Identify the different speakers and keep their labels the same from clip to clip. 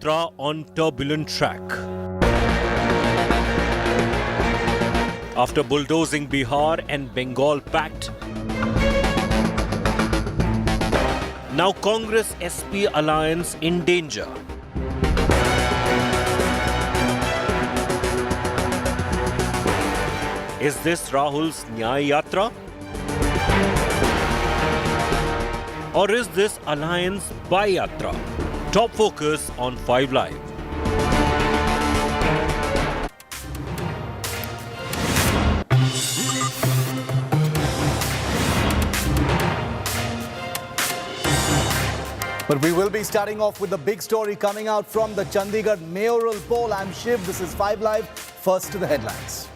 Speaker 1: yatra on turbulent track. After bulldozing Bihar and Bengal pact, now Congress SP alliance in danger. Is this Rahul's Nyay Yatra? Or is this alliance by Yatra? Top focus on 5 Live.
Speaker 2: But we will be starting off with the big story coming out from the Chandigarh mayoral poll. I'm Shiv, this is 5 Live. First to the headlines.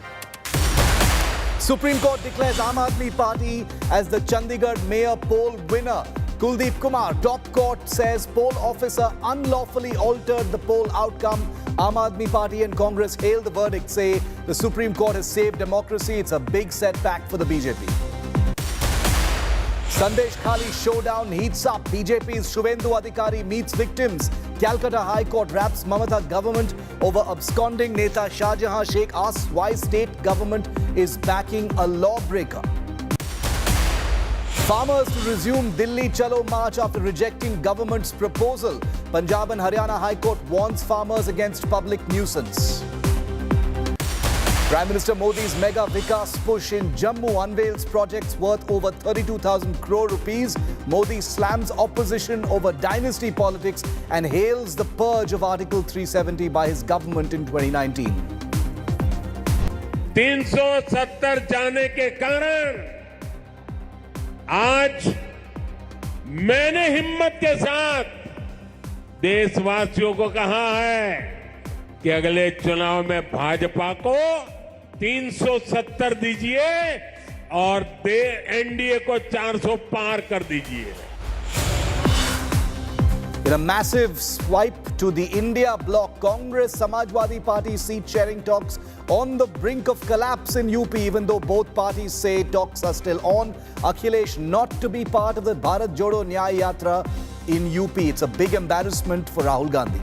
Speaker 2: Supreme Court declares Aam Aadmi Party as the Chandigarh mayor poll winner. Kuldeep Kumar, top court, says poll officer unlawfully altered the poll outcome. Aam Aadmi Party and Congress hail the verdict, say the Supreme Court has saved democracy. It's a big setback for the BJP. Sandesh Khali showdown heats up. BJP's Shuvendu Adhikari meets victims. Calcutta High Court wraps Mamata government over absconding Neta Shah Jahan Sheikh asks why state government is backing a lawbreaker. Farmers to resume Delhi Chalo march after rejecting government's proposal. Punjab and Haryana High Court warns farmers against public nuisance. Prime Minister Modi's mega Vikas push in Jammu unveils projects worth over 32,000 crore rupees. Modi slams opposition over dynasty politics and hails the purge of Article 370 by his government in 2019.
Speaker 3: 370 जाने के कारण आज मैंने हिम्मत के साथ देशवासियों को कहा है कि अगले चुनाव में भाजपा को 370 दीजिए और एनडीए को 400 पार कर दीजिए.
Speaker 2: In a massive swipe to the India bloc, Congress Samajwadi Party seat sharing talks on the brink of collapse in UP, even though both parties say talks are still on. Akhilesh not to be part of the Bharat Jodo Nyay Yatra in UP. It's a big embarrassment for Rahul Gandhi.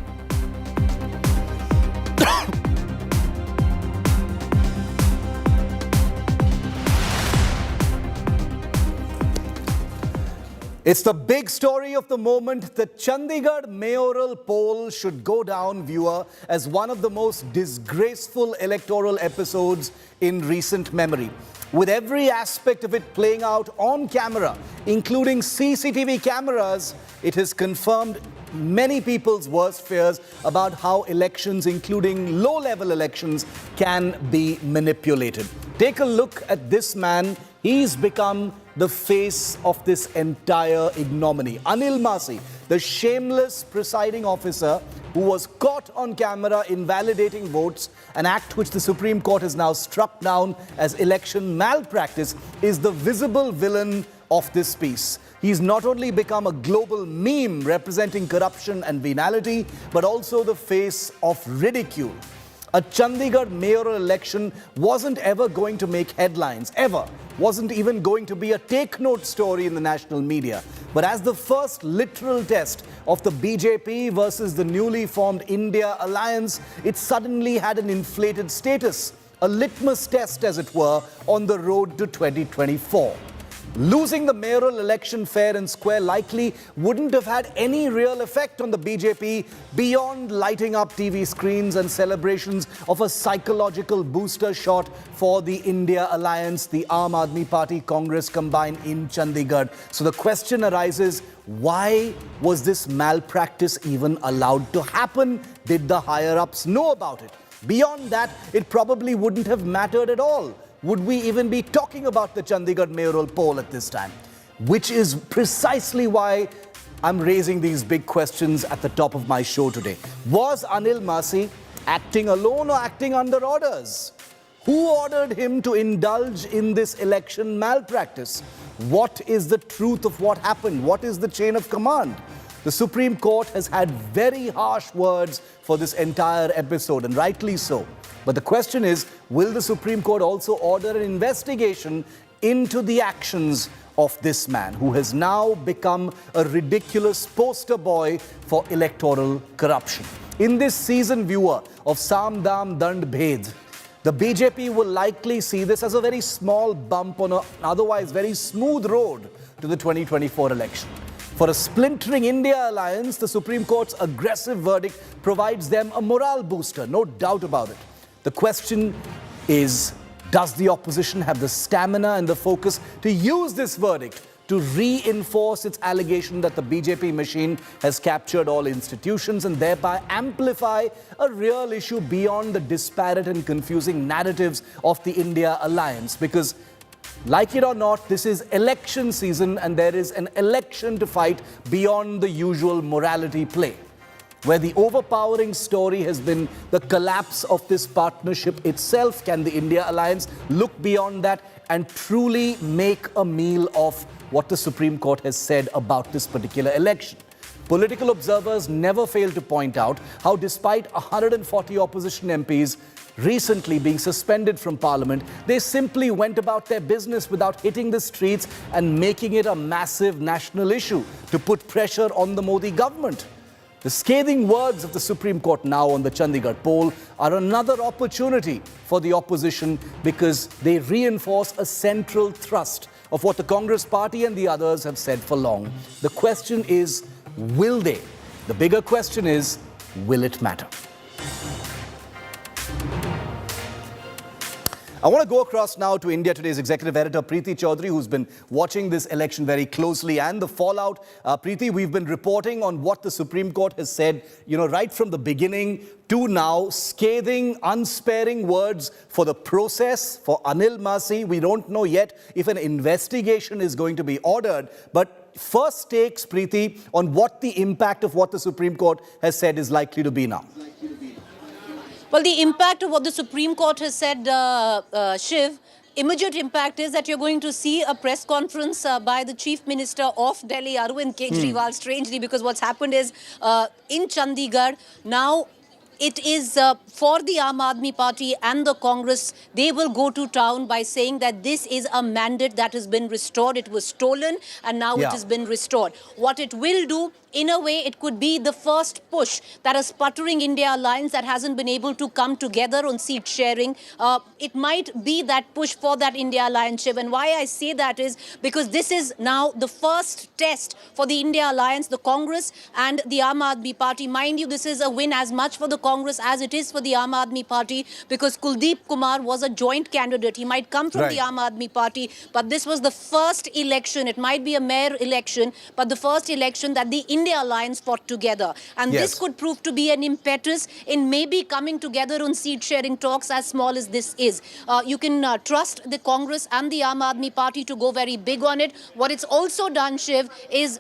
Speaker 2: It's the big story of the moment. The Chandigarh mayoral poll should go down, viewer, as one of the most disgraceful electoral episodes in recent memory. With every aspect of it playing out on camera, including CCTV cameras, it has confirmed many people's worst fears about how elections, including low-level elections, can be manipulated. Take a look at this man. He's become the face of this entire ignominy. Anil Masi, the shameless presiding officer who was caught on camera invalidating votes, an act which the Supreme Court has now struck down as election malpractice, is the visible villain of this piece. He's not only become a global meme representing corruption and venality, but also the face of ridicule. A Chandigarh mayoral election wasn't ever going to make headlines, ever. Wasn't even going to be a take-note story in the national media. But as the first literal test of the BJP versus the newly formed India alliance, it suddenly had an inflated status. A litmus test, as it were, on the road to 2024. Losing the mayoral election fair and square likely wouldn't have had any real effect on the BJP beyond lighting up TV screens and celebrations of a psychological booster shot for the India alliance, the Aam Aadmi Party Congress combined in Chandigarh. So the question arises, why was this malpractice even allowed to happen? Did the higher-ups know about it? Beyond that, it probably wouldn't have mattered at all. Would we even be talking about the Chandigarh mayoral poll at this time? Which is precisely why I'm raising these big questions at the top of my show today. Was Anil Masi acting alone or acting under orders? Who ordered him to indulge in this election malpractice? What is the truth of what happened? What is the chain of command? The Supreme Court has had very harsh words for this entire episode, and rightly so. But the question is, will the Supreme Court also order an investigation into the actions of this man who has now become a ridiculous poster boy for electoral corruption? In this seasoned viewer of Sam Dam Dand Bhed, the BJP will likely see this as a very small bump on an otherwise very smooth road to the 2024 election. For a splintering India alliance, the Supreme Court's aggressive verdict provides them a morale booster, no doubt about it. The question is, does the opposition have the stamina and the focus to use this verdict to reinforce its allegation that the BJP machine has captured all institutions and thereby amplify a real issue beyond the disparate and confusing narratives of the India alliance? Because, like it or not, this is election season and there is an election to fight beyond the usual morality play, where the overpowering story has been the collapse of this partnership itself. Can the India alliance look beyond that and truly make a meal of what the Supreme Court has said about this particular election? Political observers never fail to point out how, despite 140 opposition MPs recently being suspended from Parliament, they simply went about their business without hitting the streets and making it a massive national issue to put pressure on the Modi government. The scathing words of the Supreme Court now on the Chandigarh poll are another opportunity for the opposition, because they reinforce a central thrust of what the Congress party and the others have said for long. The question is, will they? The bigger question is, will it matter? I want to go across now to India Today's executive editor, Preeti Chaudhary, who's been watching this election very closely and the fallout. Preeti, we've been reporting on what the Supreme Court has said, right from the beginning to now, scathing, unsparing words for the process, for Anil Masi. We don't know yet if an investigation is going to be ordered. But first takes, Preeti, on what the impact of what the Supreme Court has said is likely to be now.
Speaker 4: Well, the impact of what the Supreme Court has said, Shiv, immediate impact is that you're going to see a press conference by the Chief Minister of Delhi, Arvind Kejriwal, strangely, because what's happened is in Chandigarh, now it is for the Aadmi Party and the Congress, they will go to town by saying that this is a mandate that has been restored. It was stolen and now it has been restored. What it will do, in a way, it could be the first push that a sputtering India alliance that hasn't been able to come together on seat sharing. It might be that push for that India alliance, Shiv. And why I say that is because this is now the first test for the India alliance, the Congress and the Aadmi Party. Mind you, this is a win as much for the Congress as it is for the Aadmi Party, because Kuldeep Kumar was a joint candidate. He might come from the Aadmi Party, but this was the first election. It might be a mayor election, but the first election that the India alliance fought together. And this could prove to be an impetus in maybe coming together on seat sharing talks, as small as this is. You can trust the Congress and the Aadmi Party to go very big on it. What it's also done, Shiv, is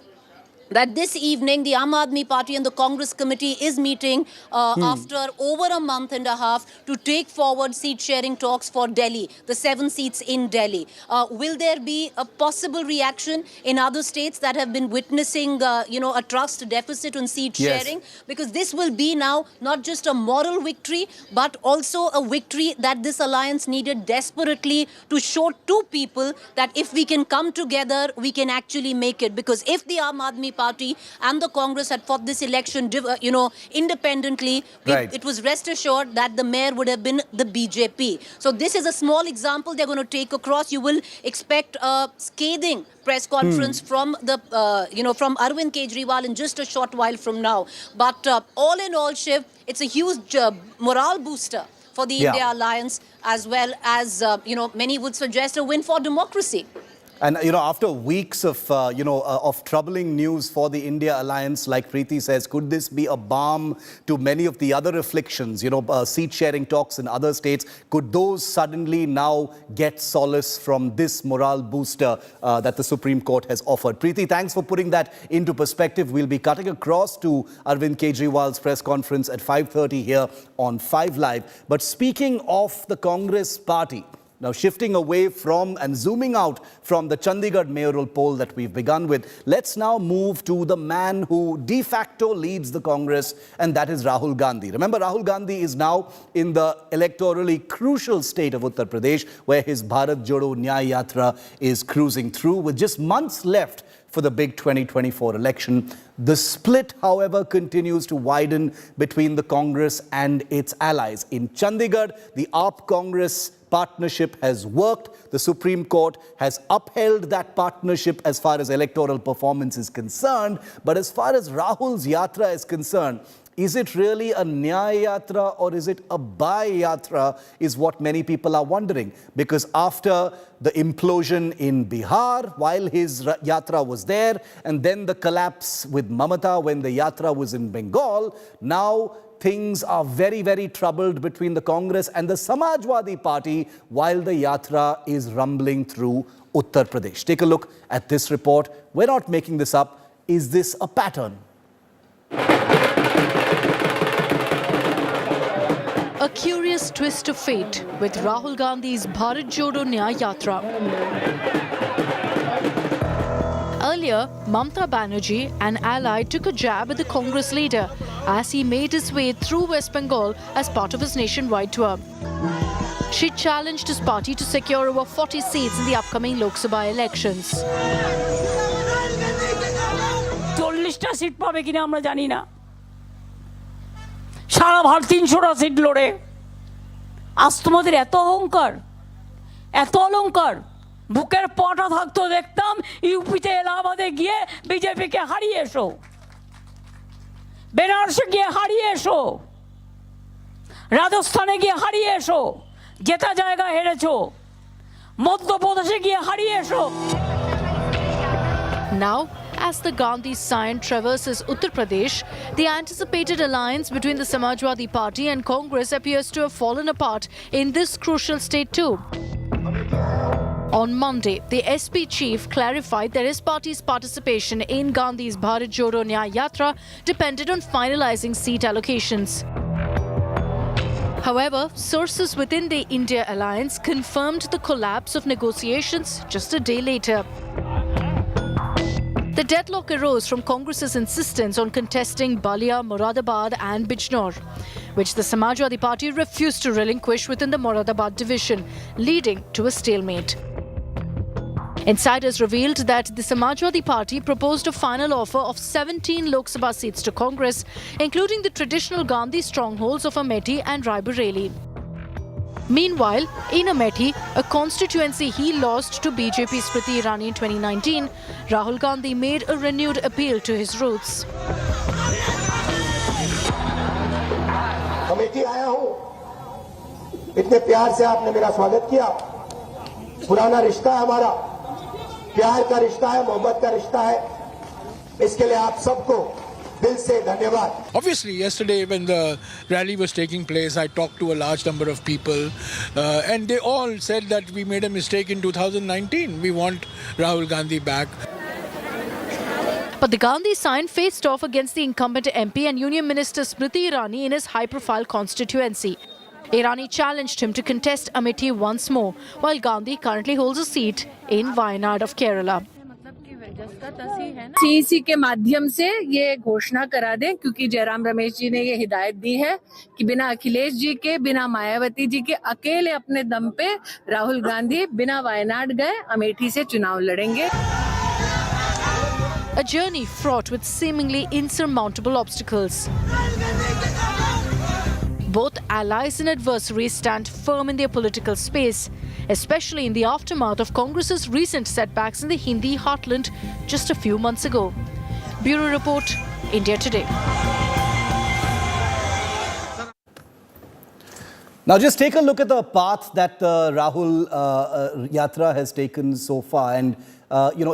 Speaker 4: that this evening the Aadmi Party and the Congress committee is meeting after over a month and a half to take forward seat-sharing talks for Delhi, the 7 seats in Delhi. Will there be a possible reaction in other states that have been witnessing, a trust deficit on seat-sharing? Because this will be now not just a moral victory, but also a victory that this alliance needed desperately to show to people that if we can come together, we can actually make it. Because if the Aadmi Party and the Congress had fought this election, independently, it was rest assured that the mayor would have been the BJP. So this is a small example they're going to take across. You will expect a scathing press conference from the, from Arvind Kejriwal in just a short while from now. But all in all, Shiv, it's a huge morale booster for the India alliance, as well as, many would suggest a win for democracy.
Speaker 2: And, after weeks of, of troubling news for the India alliance, like Preeti says, could this be a balm to many of the other afflictions, seat-sharing talks in other states? Could those suddenly now get solace from this morale booster that the Supreme Court has offered? Preeti, thanks for putting that into perspective. We'll be cutting across to Arvind Kejriwal's press conference at 5:30 here on 5 Live. But speaking of the Congress party, now shifting away from and zooming out from the Chandigarh mayoral poll that we've begun with, let's now move to the man who de facto leads the Congress, and that is Rahul Gandhi. Remember, Rahul Gandhi is now in the electorally crucial state of Uttar Pradesh, where his Bharat Jodo Nyaya Yatra is cruising through, with just months left for the big 2024 election. The split, however, continues to widen between the Congress and its allies. In Chandigarh, the AAP Congress partnership has worked. The Supreme Court has upheld that partnership as far as electoral performance is concerned. But as far as Rahul's yatra is concerned, is it really a Nyaya Yatra or is it a Bhai Yatra is what many people are wondering. Because after the implosion in Bihar while his yatra was there, and then the collapse with Mamata when the yatra was in Bengal, now things are very, very troubled between the Congress and the Samajwadi Party while the yatra is rumbling through Uttar Pradesh. Take a look at this report. We're not making this up. Is this a pattern?
Speaker 5: A curious twist of fate with Rahul Gandhi's Bharat Jodo Nyaya Yatra. Earlier, Mamata Banerjee, an ally, took a jab at the Congress leader as he made his way through West Bengal as part of his nationwide tour. She challenged his party to secure over 40 seats in the upcoming Lok Sabha elections.
Speaker 6: 40টা seat পাবে কিনা আমরা জানি না সারা Bharat 300টা seat লড়ে আজ তোমাদের এত অহংকার এত অলংকার বুকের পাটা থাকতো দেখতাম ইউপিতে এলাহাবাদে গিয়ে বিজেপিকে হারিয়ে এসো বেনারসে গিয়ে হারিয়ে এসো রাজস্থানে গিয়ে হারিয়ে এসো জেতা জায়গা হেরেছো মধ্যপ্রদেশে গিয়ে হারিয়ে এসো
Speaker 5: Now, as the Gandhi sign traverses Uttar Pradesh, the anticipated alliance between the Samajwadi Party and Congress appears to have fallen apart in this crucial state too. On Monday, the SP chief clarified that his party's participation in Gandhi's Bharat Jodo Nyaya Yatra depended on finalizing seat allocations. However, sources within the India alliance confirmed the collapse of negotiations just a day later. The deadlock arose from Congress's insistence on contesting Balia, Moradabad and Bijnor, which the Samajwadi Party refused to relinquish within the Moradabad division, leading to a stalemate. Insiders revealed that the Samajwadi Party proposed a final offer of 17 Lok Sabha seats to Congress, including the traditional Gandhi strongholds of Amethi and Raebareli. Meanwhile, in Amethi, a constituency he lost to BJP Smriti Irani in 2019, Rahul Gandhi made a renewed appeal to his roots.
Speaker 7: Amethi आया हूं, इतने प्यार से आपने मेरा स्वागत किया। पुराना रिश्ता है हमारा, प्यार का रिश्ता है, मोहब्बत का रिश्ता है। इसके लिए आप सबको दिल से धन्यवाद।
Speaker 8: Obviously, yesterday when the rally was taking place, I talked to a large number of people and they all said that we made a mistake in 2019. We want Rahul Gandhi back.
Speaker 5: But the Gandhi sign faced off against the incumbent MP and Union Minister Smriti Irani in his high-profile constituency. Irani challenged him to contest Amethi once more, while Gandhi currently holds a seat in Wayanad of Kerala.
Speaker 9: CEC के माध्यम से ये घोषणा करा दें, क्योंकि जयराम रमेश जी ने ये हिदायत दी है कि बिना अखिलेश जी के, बिना मायावती जी के, अकेले अपने दम पे राहुल गांधी बिना वायनाड गए अमेठी से चुनाव लड़ेंगे.
Speaker 5: A journey fraught with seemingly insurmountable obstacles. Both allies and adversaries stand firm in their political space, especially in the aftermath of Congress's recent setbacks in the Hindi heartland just a few months ago. Bureau Report, India Today.
Speaker 2: Now just take a look at the path that the Rahul Yatra has taken so far, and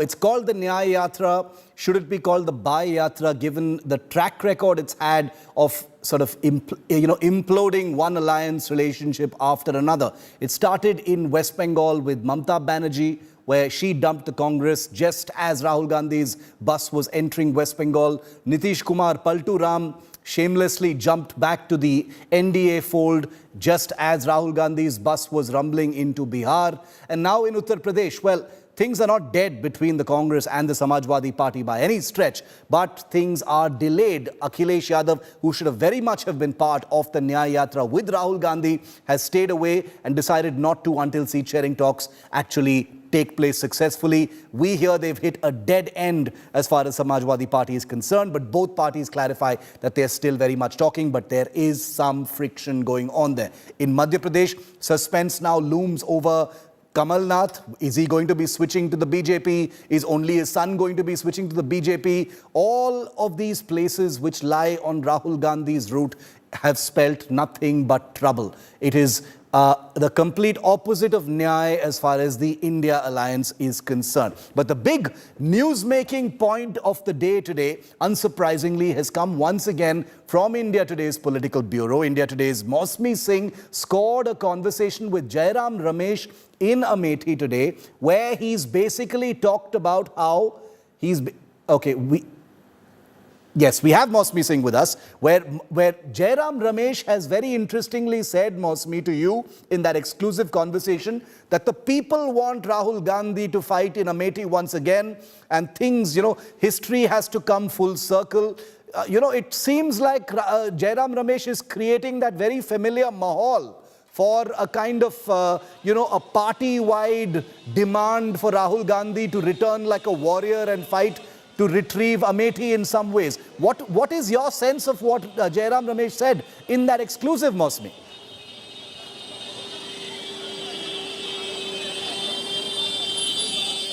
Speaker 2: it's called the Nyaya Yatra. Should it be called the Bhai Yatra, given the track record it's had of sort of imploding one alliance relationship after another? It started in West Bengal with Mamata Banerjee, where she dumped the Congress just as Rahul Gandhi's bus was entering West Bengal. Nitish Kumar Paltu Ram shamelessly jumped back to the NDA fold just as Rahul Gandhi's bus was rumbling into Bihar. And now in Uttar Pradesh, well, things are not dead between the Congress and the Samajwadi Party by any stretch, but things are delayed. Akhilesh Yadav, who should have very much have been part of the Nyaya Yatra with Rahul Gandhi, has stayed away and decided not to until seat sharing talks actually take place successfully. We hear they've hit a dead end as far as Samajwadi Party is concerned, but both parties clarify that they're still very much talking, but there is some friction going on there. In Madhya Pradesh, suspense now looms over Kamal Nath. Is he going to be switching to the BJP? Is only his son going to be switching to the BJP? All of these places which lie on Rahul Gandhi's route have spelt nothing but trouble. It is the complete opposite of Nyay as far as the India alliance is concerned. But the big news-making point of the day today, unsurprisingly, has come once again from India Today's political bureau. India Today's Mosmi Singh scored a conversation with Jairam Ramesh in Amethi today, where he's basically talked about how he's... Yes, we have Mosmi Singh with us, where Jairam Ramesh has very interestingly said, Mosmi, to you in that exclusive conversation, that the people want Rahul Gandhi to fight in Amethi once again, and things, history has to come full circle. It seems like Jairam Ramesh is creating that very familiar mahal for a kind of, a party-wide demand for Rahul Gandhi to return like a warrior and fight to retrieve Amethi in some ways. What is your sense of what Jairam Ramesh said in that exclusive, Mosmi?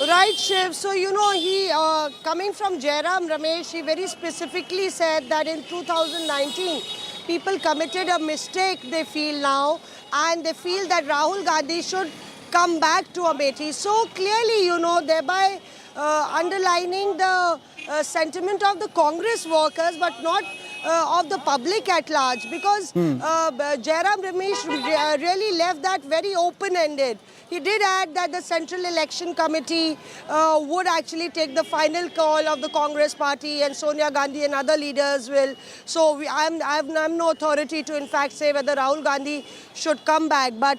Speaker 10: Right, Shiv. So, he, coming from Jairam Ramesh, he very specifically said that in 2019, people committed a mistake, they feel now, and they feel that Rahul Gandhi should come back to Amethi. So clearly, thereby underlining the sentiment of the Congress workers, but not of the public at large, because Jairam Ramesh really left that very open-ended. He did add that the Central Election Committee would actually take the final call of the Congress party, and Sonia Gandhi and other leaders will. So I'm no authority to in fact say whether Rahul Gandhi should come back. But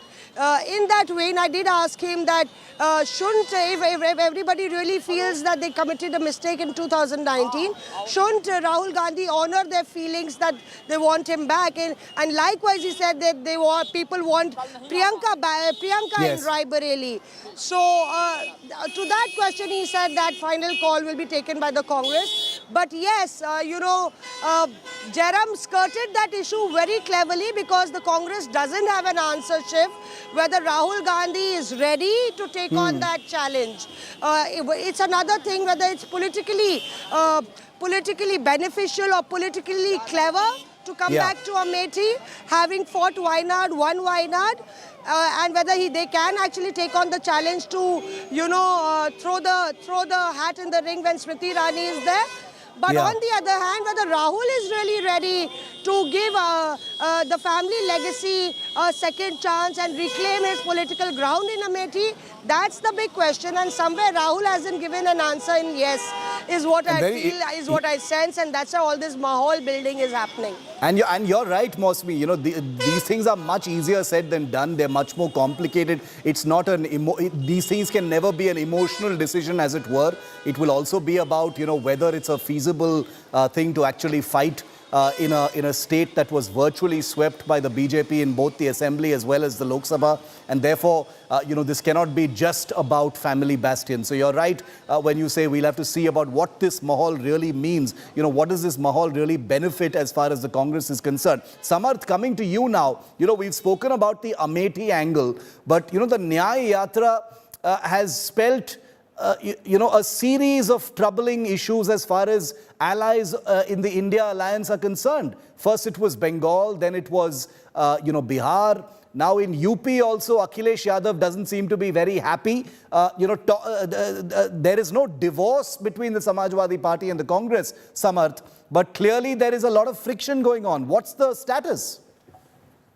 Speaker 10: in that vein, I did ask him that if everybody really feels that they committed a mistake in 2019, shouldn't Rahul Gandhi honor their feelings that they want him back? And likewise, he said that people want Priyanka
Speaker 2: Yes.
Speaker 10: in Raebareli. So to that question, he said that final call will be taken by the Congress. But yes, Jairam skirted that issue very cleverly, because the Congress doesn't have an answer, Shiv, whether Rahul Gandhi is ready to take on that challenge. It's another thing whether it's politically beneficial or politically clever to come back to Amethi, having fought Wayanad, won Wayanad, and whether they can actually take on the challenge to, throw the hat in the ring when Smriti Irani is there. But on the other hand, whether Rahul is really ready to give the family legacy a second chance and reclaim his political ground in Amethi, that's the big question. And somewhere Rahul hasn't given an answer in yes, is what I feel, is what I sense, and that's how all this mahal building is happening.
Speaker 2: And you're right, Mosmi. These things are much easier said than done. They're much more complicated. It's not these things can never be an emotional decision, as it were. It will also be about, whether it's a feasible thing to actually fight in a state that was virtually swept by the BJP in both the Assembly as well as the Lok Sabha. And therefore, this cannot be just about family bastion. So you're right when you say we'll have to see about what this mahal really means. What does this mahal really benefit as far as the Congress is concerned? Samarth, coming to you now, we've spoken about the Amethi angle, but, the Nyay Yatra has spelt a series of troubling issues as far as allies in the India alliance are concerned. First it was Bengal, then it was, Bihar. Now in UP also, Akhilesh Yadav doesn't seem to be very happy. There is no divorce between the Samajwadi Party and the Congress, Samarth, but clearly there is a lot of friction going on. What's the status?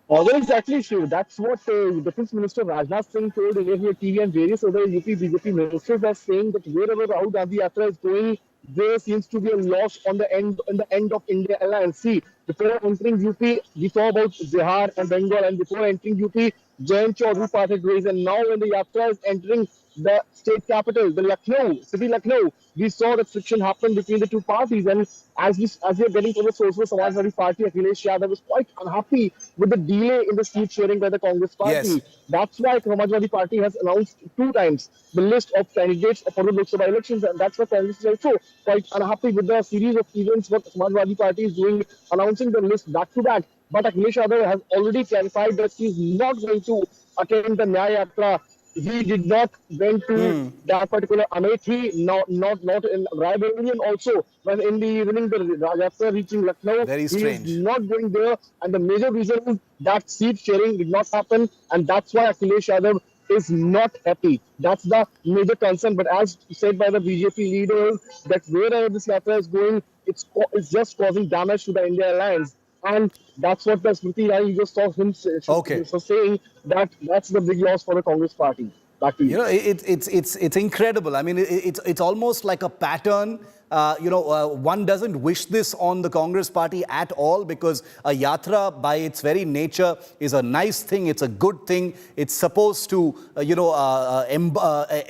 Speaker 11: Well, exactly, Shiv. That's what Defense Minister Rajnath Singh told in TV, and various other UP BJP ministers are saying that wherever Rahul Gandhi Yatra is going, there seems to be a loss on the end of India alliance. See, Before entering UP, we saw about Bihar and Bengal, and before entering UP, Jain Chaudhary parted ways. And now when the yatra is entering the state capital, the Lucknow, we saw that friction happen between the two parties. And as we are getting to the sources, Samajwadi Party, Akhilesh Yadav was quite unhappy with the delay in the seat sharing by the Congress Party.
Speaker 2: Yes.
Speaker 11: That's why Samajwadi Party has announced 2 times the list of candidates for the Lok Sabha elections, and that's why Congress is also quite unhappy with the series of events what Samajwadi Party is doing, announcing the list back to back. But Akhilesh Yadav has already clarified that he is not going to attend the Nyaya Yatra. He did not went to that particular Amethi, not in Raebareli, and also when in the evening the Yatra reaching Lucknow,
Speaker 2: Very
Speaker 11: he
Speaker 2: strange.
Speaker 11: is not going there, and the major reason is that seat sharing did not happen, and that's why Akhilesh Yadav is not happy. That's the major concern. But as said by the BJP leaders, that wherever this Yatra is going, it's just causing damage to the India alliance. And that's what the Smriti Irani just saw him saying, that that's the big loss for the Congress Party. Back to you.
Speaker 2: You know, it's incredible. I mean, it's almost like a pattern. One doesn't wish this on the Congress Party at all, because a yatra by its very nature is a nice thing. It's a good thing. It's supposed to,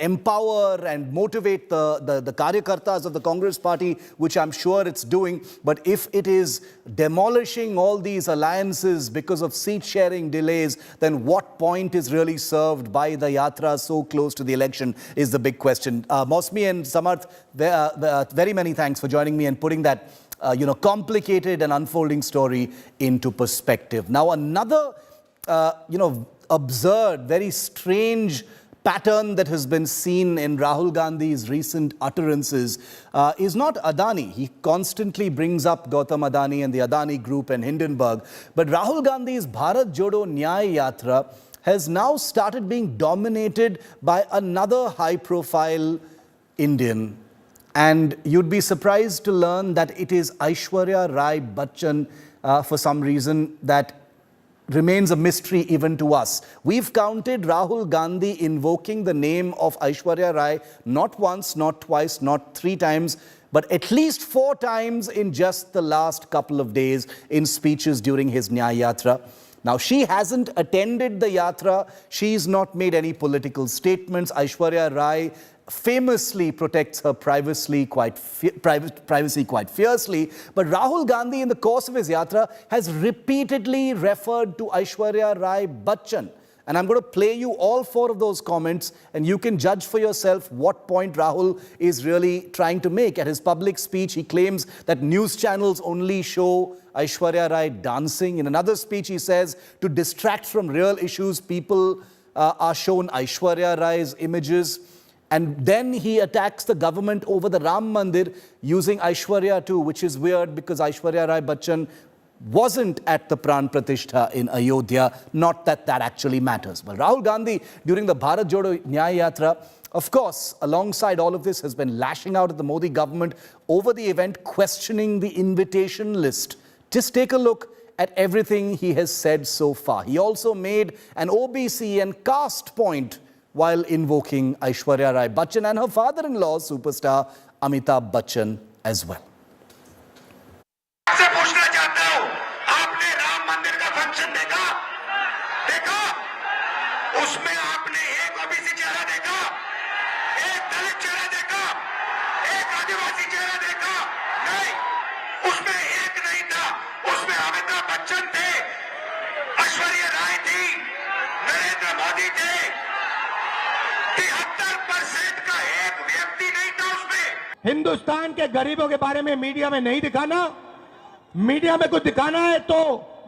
Speaker 2: empower and motivate the karyakartas of the Congress Party, which I'm sure it's doing. But if it is demolishing all these alliances because of seat sharing delays, then what point is really served by the yatra so close to the election is the big question. Mosmi and Samarth, very many thanks for joining me and putting that complicated and unfolding story into perspective. Now, another absurd, very strange pattern that has been seen in Rahul Gandhi's recent utterances is not Adani. He constantly brings up Gautam Adani and the Adani Group and Hindenburg. But Rahul Gandhi's Bharat Jodo Nyaya Yatra has now started being dominated by another high-profile Indian. And you'd be surprised to learn that it is Aishwarya Rai Bachchan, for some reason that remains a mystery even to us. We've counted Rahul Gandhi invoking the name of Aishwarya Rai not once, not twice, not 3 times, but at least 4 times in just the last couple of days in speeches during his Nyaya Yatra. Now, she hasn't attended the yatra. She's not made any political statements. Aishwarya Rai famously protects her privacy quite fiercely. But Rahul Gandhi, in the course of his yatra, has repeatedly referred to Aishwarya Rai Bachchan. And I'm going to play you all 4 of those comments, and you can judge for yourself what point Rahul is really trying to make. At his public speech, he claims that news channels only show Aishwarya Rai dancing. In another speech, he says to distract from real issues, people are shown Aishwarya Rai's images. And then he attacks the government over the Ram Mandir using Aishwarya too, which is weird because Aishwarya Rai Bachchan wasn't at the Pran Pratishtha in Ayodhya. Not that that actually matters. But Rahul Gandhi, during the Bharat Jodo Nyaya Yatra, of course, alongside all of this, has been lashing out at the Modi government over the event, questioning the invitation list. Just take a look at everything he has said so far. He also made an OBC and caste point while invoking Aishwarya Rai Bachchan and her father-in-law, superstar Amitabh Bachchan, as well.
Speaker 12: Hindustan के गरीबों के बारे में media में नहीं दिखाना, media में कुछ दिखाना है तो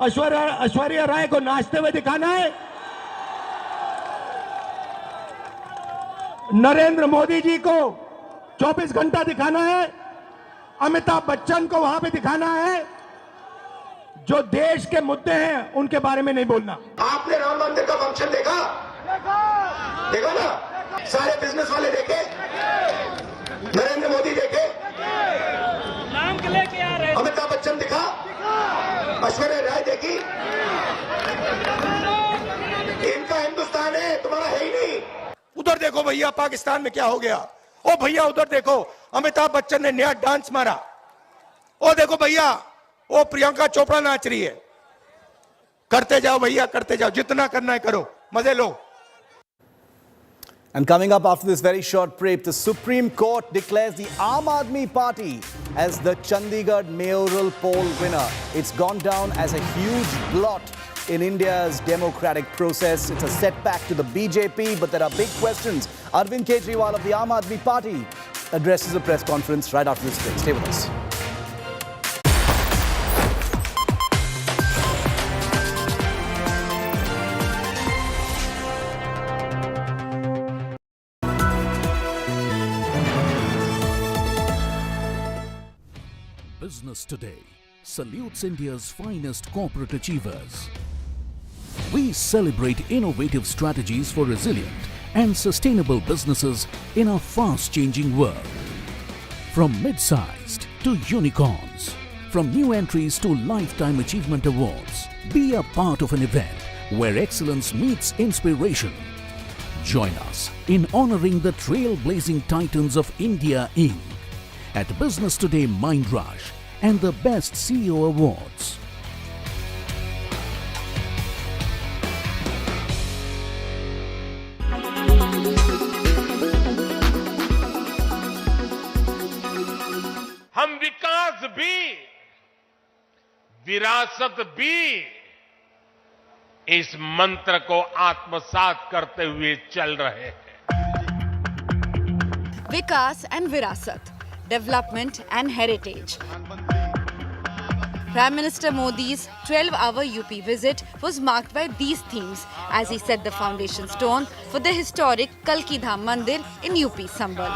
Speaker 12: ऐश्वर्या राय को नाचते हुए दिखाना है, नरेंद्र मोदी जी को 24 घंटा दिखाना है, अमिताभ बच्चन को वहां पे दिखाना है, जो देश के मुद्दे हैं उनके बारे में नहीं बोलना।
Speaker 7: आपने राम मंदिर का फंक्शन देखा ना? सारे बिजनेस वाले देखे, नरेंद्र मोदी देखे, नाम के लेके आ रहे, अमिताभ बच्चन दिखा, ऐश्वर्या राय देखी। इनका हिंदुस्तान है, तुम्हारा है ही नहीं।
Speaker 12: उधर देखो भैया पाकिस्तान में क्या हो गया। ओ भैया उधर देखो अमिताभ बच्चन ने नया डांस मारा। ओ देखो भैया वो प्रियंका चोपड़ा नाच रही है। करते जाओ भैया, करते जाओ, जितना करना है करो, मजे लो।
Speaker 2: And coming up after this very short break, the Supreme Court declares the Aadmi party as the Chandigarh mayoral poll winner. It's gone down as a huge blot in India's democratic process. It's a setback to the BJP, but there are big questions. Arvind Kejriwal of the Aadmi party addresses a press conference right after this break. Stay with us.
Speaker 13: Business Today salutes India's finest corporate achievers. We celebrate innovative strategies for resilient and sustainable businesses in a fast-changing world. From mid-sized to unicorns, from new entries to lifetime achievement awards, be a part of an event where excellence meets inspiration. Join us in honoring the trailblazing titans of India Inc. at Business Today Mind Rush and the Best CEO Awards.
Speaker 3: हम विकास भी, विरासत भी, इस मंत्र को आत्मसात करते हुए चल रहे हैं।
Speaker 14: Vikas and Virasat, Development and Heritage. Prime Minister Modi's 12-hour UP visit was marked by these themes as he set the foundation stone for the historic Kalki Dham Mandir in UP Sambhal.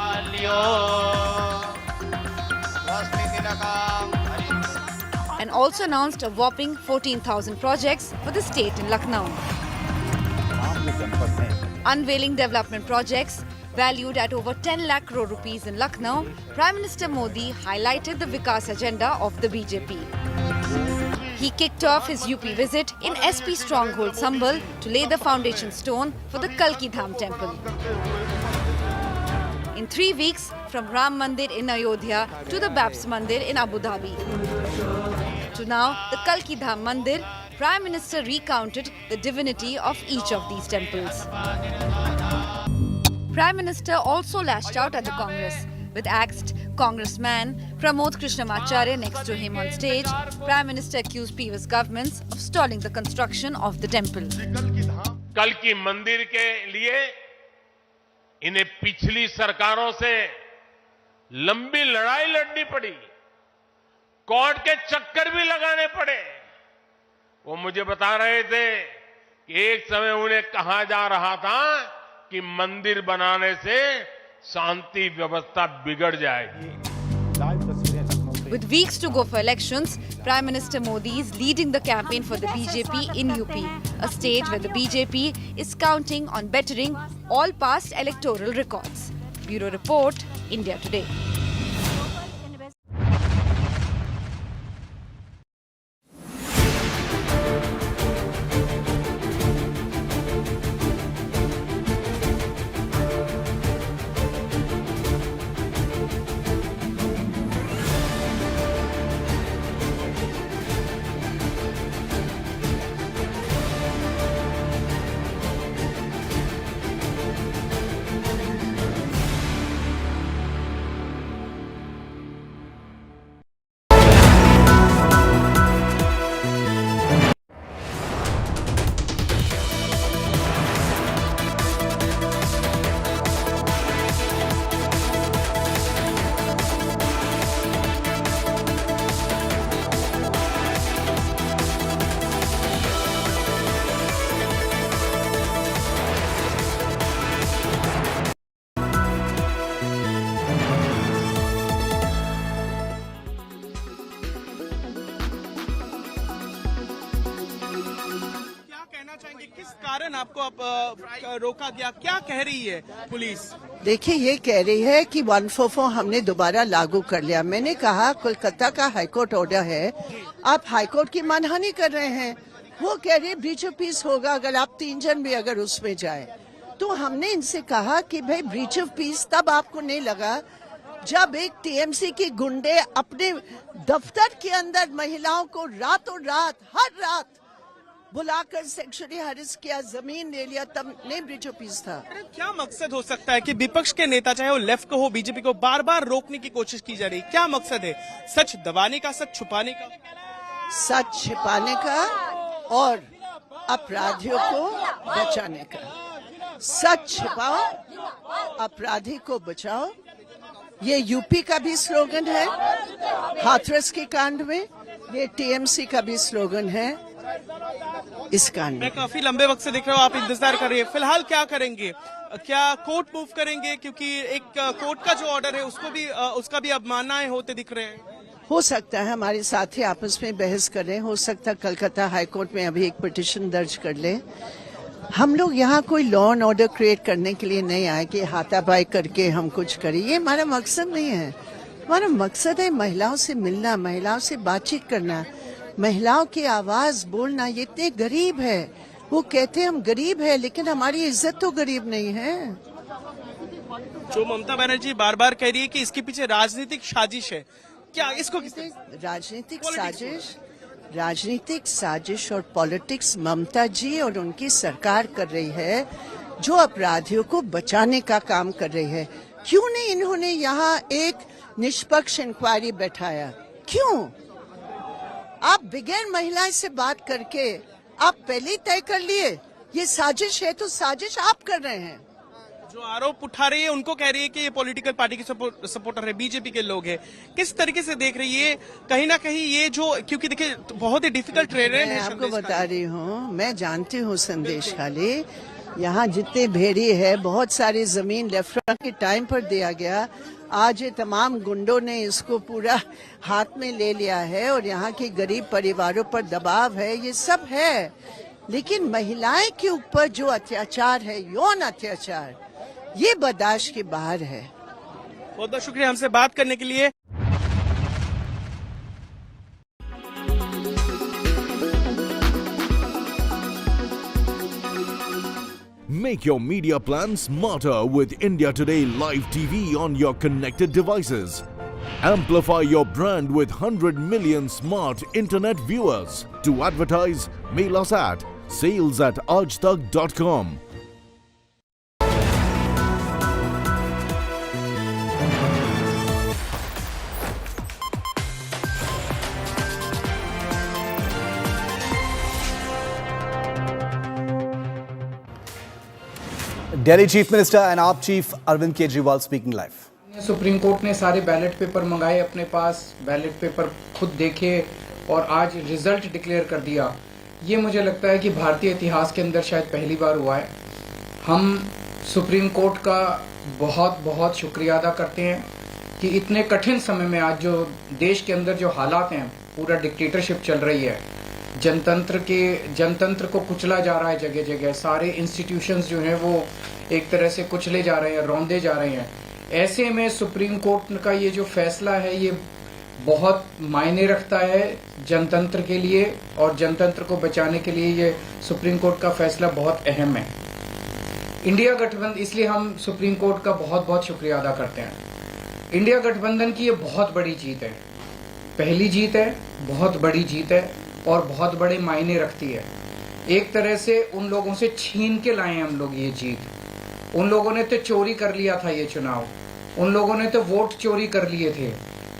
Speaker 14: And also announced a whopping 14,000 projects for the state in Lucknow. Unveiling development projects valued at over 10 lakh crore rupees in Lucknow, Prime Minister Modi highlighted the Vikas agenda of the BJP. He kicked off his UP visit in SP stronghold Sambhal to lay the foundation stone for the Kalki Dham temple. In 3 weeks, from Ram Mandir in Ayodhya to the Babs Mandir in Abu Dhabi, to now the Kalki Dham Mandir, Prime Minister recounted the divinity of each of these temples. Prime Minister also lashed out at the Congress. With axed Congressman Pramod Krishnamacharya next to him on stage, Prime Minister accused previous governments of stalling the construction of the temple.
Speaker 3: कल्की मंदिर के लिए इन्हें पिछली सरकारों से लंबी लड़ाई लड़नी पड़ी, कोर्ट के चक्कर भी लगाने पड़े। वो मुझे बता रहे थे कि एक समय उन्हें कहा जा रहा था कि मंदिर बनाने से शांति व्यवस्था बिगड़ जाएगी।
Speaker 14: With weeks to go for elections, Prime Minister Modi is leading the campaign for the BJP in UP, a state where the BJP is counting on bettering all past electoral records. Bureau Report, India Today.
Speaker 15: किस कारण आपको रोका गया, क्या कह रही है police?
Speaker 10: देखिए, ये कह रही है कि 144 हमने दोबारा लागू कर लिया। मैंने कहा कोलकाता का हाईकोर्ट ऑर्डर है, आप हाईकोर्ट की मानहानि कर रहे हैं। वो कह रहे ब्रीच ऑफ पीस होगा अगर आप 3 जन भी अगर उसमें जाए। तो हमने इनसे कहा कि भाई ब्रीच ऑफ पीस तब आपको नहीं लगा जब एक टीएमसी की गुंडे अपने दफ्तर के अंदर महिलाओं को रातों रात हर रात बुलाकर सेक्सुअली हरेस किया, जमीन ले लिया, तब नहीं ब्रिज ऑफ पीस था।
Speaker 15: क्या मकसद हो सकता है कि विपक्ष के नेता चाहे वो लेफ्ट को हो बीजेपी को बार बार रोकने की कोशिश की जा रही, क्या मकसद है? सच दबाने का, सच छुपाने का?
Speaker 10: सच छिपाने का और अपराधियों को बचाने का। सच छिपाओ, अपराधी को बचाओ, ये यूपी का भी स्लोगन है, हाथरस के कांड में ये टीएमसी का भी स्लोगन है इस कांड में।
Speaker 15: काफी लंबे वक्त से देख रहा हूँ आप इंतजार कर रही है, फिलहाल क्या करेंगे? क्या कोर्ट मूव करेंगे? क्योंकि एक कोर्ट का जो ऑर्डर है उसका भी अवमाननाएं होते दिख रहे हैं।
Speaker 10: हो सकता है हमारे साथी आपस में बहस कर रहे हैं, हो सकता है कलकत्ता हाईकोर्ट में अभी एक पिटीशन दर्ज कर ले। हम लोग यहाँ कोई लॉ एंड ऑर्डर क्रिएट करने के लिए नहीं आए कि हाथापाई करके हम कुछ करें, ये हमारा मकसद नहीं है। हमारा मकसद है महिलाओं से मिलना, महिलाओं से बातचीत करना, महिलाओं की आवाज बोलना। ये इतने गरीब है, वो कहते हैं हम गरीब है लेकिन हमारी इज्जत तो गरीब नहीं है।
Speaker 15: जो ममता बनर्जी बार बार कह रही है कि इसके पीछे राजनीतिक साजिश है, क्या इसको राजनीतिक साजिश और पॉलिटिक्स ममता जी और उनकी सरकार कर रही है, जो अपराधियों को बचाने का काम कर रही है। क्यों नहीं इन्होंने यहाँ एक निष्पक्ष इंक्वायरी बैठाया? क्यों? आप बगैर महिला से बात करके आप पहले ही तय कर लिए ये साजिश है, तो साजिश आप कर रहे हैं। जो आरोप उठा रही है उनको कह रही है कि ये पॉलिटिकल पार्टी के सपोर्टर है, बीजेपी के लोग हैं। किस तरीके से देख रही है? कहीं ना कहीं ये जो, क्योंकि देखिए बहुत ही डिफिकल्ट ट्रेन है।
Speaker 10: आपको बता रही हूँ, मैं जानती हूँ संदेश खाली, यहाँ जितने भेड़ी है, बहुत सारी जमीन लेफ्ट के टाइम पर दिया गया, आज ये तमाम गुंडों ने इसको पूरा हाथ में ले लिया है और यहाँ के गरीब परिवारों पर दबाव है, ये सब है। लेकिन महिलाएं के ऊपर जो अत्याचार है, यौन अत्याचार, ये बर्दाश्त के बाहर है।
Speaker 15: बहुत बहुत शुक्रिया हमसे बात करने के लिए।
Speaker 13: Make your media plan smarter with India Today Live TV on your connected devices. Amplify your brand with 100 million smart internet viewers. To advertise, mail us at sales@aajtak.com.
Speaker 2: Delhi Chief Minister and AAP Chief Arvind Kejriwal speaking live.
Speaker 16: Supreme court ने सारे ballot paper मंगाए अपने पास, ballot paper खुद देखे और आज result declare कर दिया। ये मुझे लगता है कि भारतीय इतिहास के अंदर शायद पहली बार हुआ है। हम सुप्रीम कोर्ट का बहुत बहुत शुक्रिया अदा करते हैं कि इतने कठिन समय में आज जो देश के अंदर जो हालात हैं, पूरा डिक्टेटरशिप चल रही है, जनतंत्र को कुचला जा रहा है जगह जगह, सारे इंस्टीट्यूशंस जो हैं वो एक तरह से कुचले जा रहे हैं, रौंदे जा रहे हैं। ऐसे में सुप्रीम कोर्ट का ये जो फैसला है ये बहुत मायने रखता है जनतंत्र के लिए, और जनतंत्र को बचाने के लिए ये सुप्रीम कोर्ट का फैसला बहुत अहम है। इंडिया गठबंधन, इसलिए हम सुप्रीम कोर्ट का बहुत बहुत शुक्रिया अदा करते हैं। इंडिया गठबंधन की ये बहुत बड़ी जीत है, पहली जीत है, बहुत बड़ी जीत है और बहुत बड़े मायने रखती है। एक तरह से उन लोगों से छीन के लाए हम लोग ये जीत। उन लोगों ने तो चोरी कर लिया था ये चुनाव, उन लोगों ने तो वोट चोरी कर लिए थे,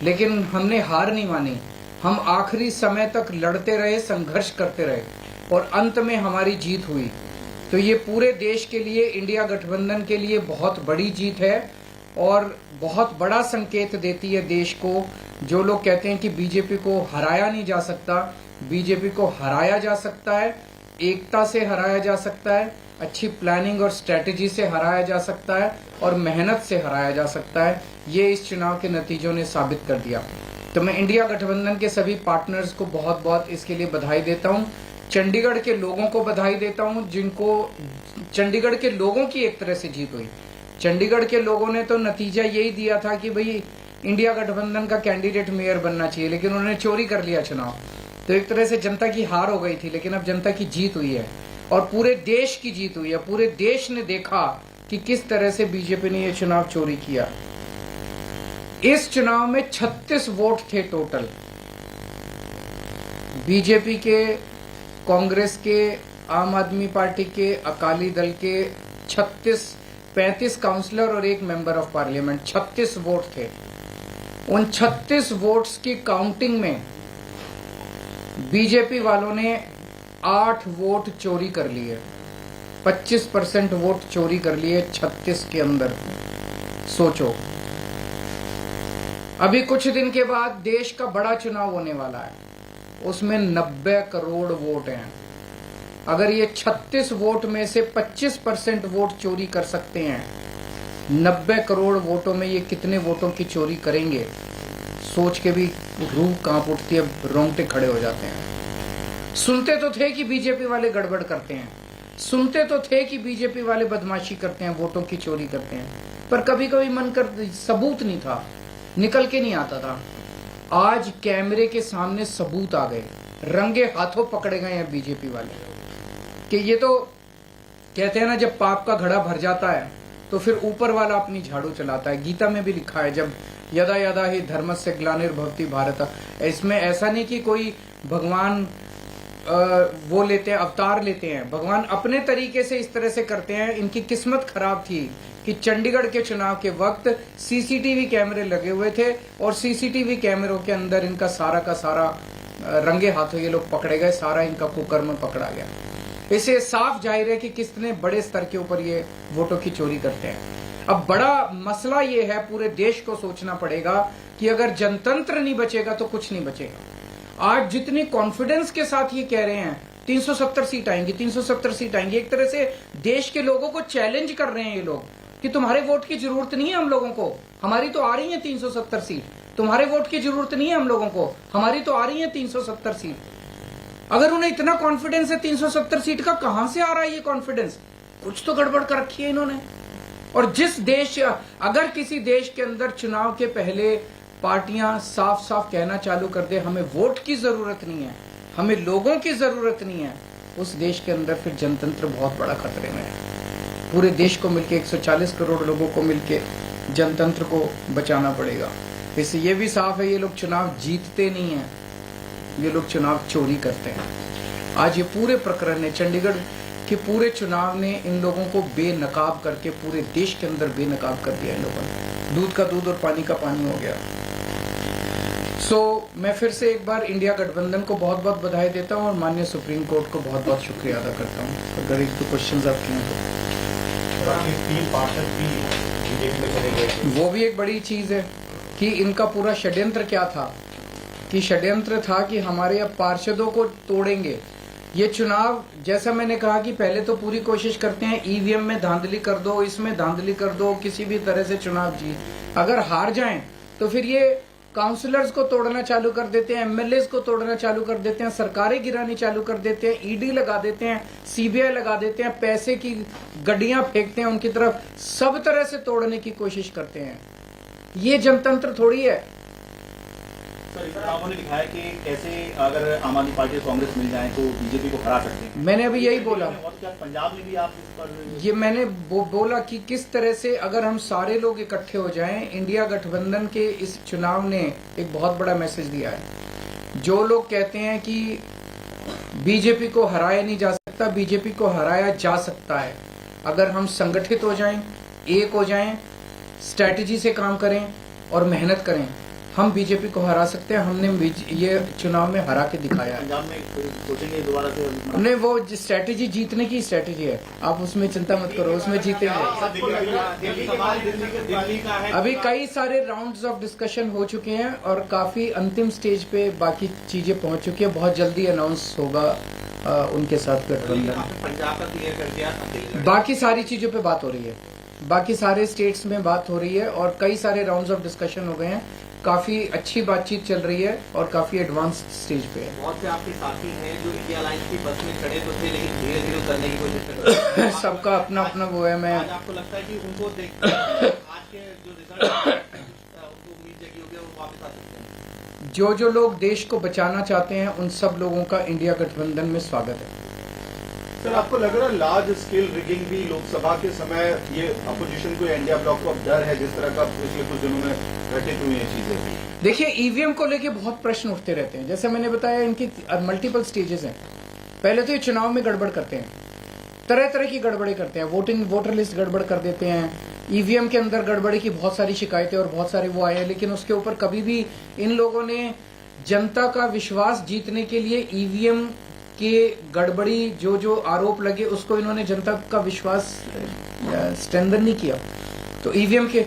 Speaker 16: लेकिन हमने हार नहीं मानी। हम आखिरी समय तक लड़ते रहे, संघर्ष करते रहे और अंत में हमारी जीत हुई। तो ये पूरे देश के लिए, इंडिया गठबंधन के लिए बहुत बड़ी जीत है और बहुत बड़ा संकेत देती है देश को। जो लोग कहते हैं कि बीजेपी को हराया नहीं जा सकता, बीजेपी को हराया जा सकता है, एकता से हराया जा सकता है, अच्छी प्लानिंग और स्ट्रेटेजी से हराया जा सकता है और मेहनत से हराया जा सकता है। ये इस चुनाव के नतीजों ने साबित कर दिया। तो मैं इंडिया गठबंधन के सभी पार्टनर्स को बहुत बहुत इसके लिए बधाई देता हूँ। चंडीगढ़ के लोगों को बधाई देता हूँ, जिनको चंडीगढ़ के लोगों की एक तरह से जीत हुई। चंडीगढ़ के लोगों ने तो नतीजा यही दिया था कि भाई इंडिया गठबंधन का कैंडिडेट मेयर बनना चाहिए, लेकिन उन्होंने चोरी कर लिया चुनाव। तो एक तरह से जनता की हार हो गई थी, लेकिन अब जनता की जीत हुई है और पूरे देश की जीत हुई है। पूरे देश ने देखा कि किस तरह से बीजेपी ने ये चुनाव चोरी किया। इस चुनाव में 36 वोट थे टोटल। बीजेपी के, कांग्रेस के, आम आदमी पार्टी के, अकाली दल के 35 काउंसलर और 1 मेंबर ऑफ पार्लियामेंट, 36 वोट थे। उन 36 वोट्स की काउंटिंग में बीजेपी वालों ने 8 वोट चोरी कर लिए, 25% वोट चोरी कर लिए 36 के अंदर। सोचो, अभी कुछ दिन के बाद देश का बड़ा चुनाव होने वाला है, उसमें 90 करोड़ वोट हैं। अगर ये 36 वोट में से 25% वोट चोरी कर सकते हैं, 90 करोड़ वोटों में ये कितने वोटों की चोरी करेंगे, सोच के भी रूह कांप उठती है, रोंगटे खड़े हो जाते हैं। सुनते तो थे कि बीजेपी वाले गड़बड़ करते हैं, सुनते तो थे कि बीजेपी वाले बदमाशी करते हैं, वोटों की चोरी करते हैं, पर कभी कभी मन कर सबूत नहीं था, निकल के नहीं आता था। आज कैमरे के सामने सबूत आ गए, रंगे हाथों पकड़े गए हैं बीजेपी वाले। कि ये तो कहते हैं ना, जब पाप का घड़ा भर जाता है तो फिर ऊपर वाला अपनी झाड़ू चलाता है। गीता में भी लिखा है, जब यदा यदा ही धर्मस्य ग्लानिर्भवति भारत। इसमें ऐसा नहीं कि कोई भगवान वो लेते हैं, अवतार लेते हैं। भगवान अपने तरीके से इस तरह से करते हैं। इनकी किस्मत खराब थी कि चंडीगढ़ के चुनाव के वक्त सीसीटीवी कैमरे लगे हुए थे और सीसीटीवी कैमरों के अंदर इनका सारा का सारा रंगे हाथों ये लोग पकड़े गए, सारा इनका कुकर्म पकड़ा गया। इसे साफ जाहिर है कि कितने बड़े स्तर के ऊपर ये वोटों की चोरी करते हैं। अब बड़ा मसला ये है, पूरे देश को सोचना पड़ेगा कि अगर जनतंत्र नहीं बचेगा तो कुछ नहीं बचेगा। आज जितनी कॉन्फिडेंस के साथ ये कह रहे हैं 370 सीट आएंगी, 370 सीट आएंगी, एक तरह से देश के लोगों को चैलेंज कर रहे हैं ये लोग कि तुम्हारे वोट की जरूरत नहीं है हम लोगों को, हमारी तो आ रही है 370 सीट। तुम्हारे वोट की जरूरत नहीं है हम लोगों को, हमारी तो आ रही है 370 सीट। अगर उन्हें इतना कॉन्फिडेंस है 370 सीट का, कहां से आ रहा है ये कॉन्फिडेंस? कुछ तो गड़बड़ कर रखी है इन्होंने। और जिस देश, अगर किसी देश के अंदर चुनाव के पहले पार्टियां साफ साफ कहना चालू कर दे हमें वोट की जरूरत नहीं है, हमें लोगों की जरूरत नहीं है, उस देश के अंदर फिर जनतंत्र बहुत बड़ा खतरे में है। पूरे देश को मिलके 140 करोड़ लोगों को मिलके जनतंत्र को बचाना पड़ेगा। इससे ये भी साफ है ये लोग चुनाव जीतते नहीं हैं, ये लोग चुनाव चोरी करते हैं। आज ये पूरे प्रकरण ने, चंडीगढ़ के पूरे चुनाव ने इन लोगों को बेनकाब करके पूरे देश के अंदर बेनकाब कर दिया इन लोगों ने। दूध का दूध और पानी का पानी हो गया। मैं फिर से एक बार इंडिया गठबंधन को बहुत बहुत बधाई देता हूँ और माननीय सुप्रीम कोर्ट को बहुत बहुत शुक्रिया अदा करता हूँ। अगर एक दो क्वेश्चन आपके हैं तो वो भी एक बड़ी चीज है कि इनका पूरा षड्यंत्र क्या था, कि षड्यंत्र था कि हमारे अब पार्षदों को तोड़ेंगे। ये चुनाव, जैसा मैंने कहा कि पहले तो पूरी कोशिश करते हैं ईवीएम में धांधली कर दो, इसमें धांधली कर दो, किसी भी तरह से चुनाव जीत। अगर हार जाएं तो फिर ये काउंसलर्स को तोड़ना चालू कर देते हैं, एमएलएस को तोड़ना चालू कर देते हैं, सरकारें गिरानी चालू कर देते हैं, ईडी लगा देते हैं, सीबीआई लगा देते हैं, पैसे की गड्डियां फेंकते हैं उनकी तरफ, सब तरह से तोड़ने की कोशिश करते हैं। ये जनतंत्र थोड़ी है।
Speaker 17: आपने लिखा है कि कैसे अगर आम आदमी पार्टी कांग्रेस मिल जाए तो बीजेपी को हरा सकते हैं।
Speaker 16: मैंने अभी यही बोला।
Speaker 17: पंजाब में भी आप इस पर
Speaker 16: ये मैंने बोला कि किस तरह से अगर हम सारे लोग इकट्ठे हो जाएं, इंडिया गठबंधन के इस चुनाव ने एक बहुत बड़ा मैसेज दिया है। जो लोग कहते हैं कि बीजेपी को हराया नहीं जा सकता, बीजेपी को हराया जा सकता है अगर हम संगठित हो जाएं, एक हो जाएं, स्ट्रैटेजी से काम करें और मेहनत करें, हम बीजेपी को हरा सकते हैं। हमने ये चुनाव में हरा के दिखाया है।
Speaker 17: पंजाब में सोचेंगे दोबारा से?
Speaker 16: हमने वो स्ट्रैटेजी, जीतने की स्ट्रैटेजी है, आप उसमें चिंता मत करो, उसमें जीतेंगे। अभी कई सारे राउंड्स ऑफ डिस्कशन हो चुके हैं और काफी अंतिम स्टेज पे बाकी चीजें पहुंच चुकी है। बहुत जल्दी अनाउंस होगा उनके साथ गठबंधन।
Speaker 17: पंजाब का क्लियर कर दिया,
Speaker 16: बाकी सारी चीजों पे बात हो रही है, बाकी सारे स्टेट्स में बात हो रही है और कई सारे राउंड्स ऑफ डिस्कशन हो गए हैं। काफी अच्छी बातचीत चल रही है और काफी एडवांस स्टेज पे है।
Speaker 17: बहुत से आपके साथी हैं जो इंडिया अलायंस की बस में खड़े तो थे लेकिन धीरे धीरे उतरने की कोशिश कर रहे हैं।
Speaker 16: सबका अपना अपना वो है। मैं
Speaker 17: आज आपको लगता है कि उनको देखकर आज के जो रिजल्ट उनको उम्मीद जगी होगी वो वापस आ सकते हैं?
Speaker 16: जो लोग देश को बचाना चाहते हैं उन सब लोगों का इंडिया गठबंधन में स्वागत है।
Speaker 18: सर, आपको लग रहा है लार्ज स्केल रिगिंग भी लोकसभा के समय ये अपोजिशन को, इंडिया ब्लॉक को अब डर है, जिस तरह का पिछले कुछ दिनों में घटित हुई हैं चीजें?
Speaker 16: देखिए, ईवीएम को लेके बहुत प्रश्न उठते रहते हैं। जैसे मैंने बताया, इनकी मल्टीपल स्टेजेस हैं। पहले तो ये चुनाव में गड़बड़ करते हैं, तरह तरह की गड़बड़ी करते हैं। वोटर लिस्ट गड़बड़ कर देते हैं, ईवीएम के अंदर गड़बड़ी की बहुत सारी शिकायतें और बहुत सारे वो आए हैं, लेकिन उसके ऊपर कभी भी इन लोगों ने जनता का विश्वास जीतने के लिए ईवीएम के गड़बड़ी जो आरोप लगे उसको इन्होंने जनता का विश्वास स्ट्रेंथन नहीं किया। तो ईवीएम के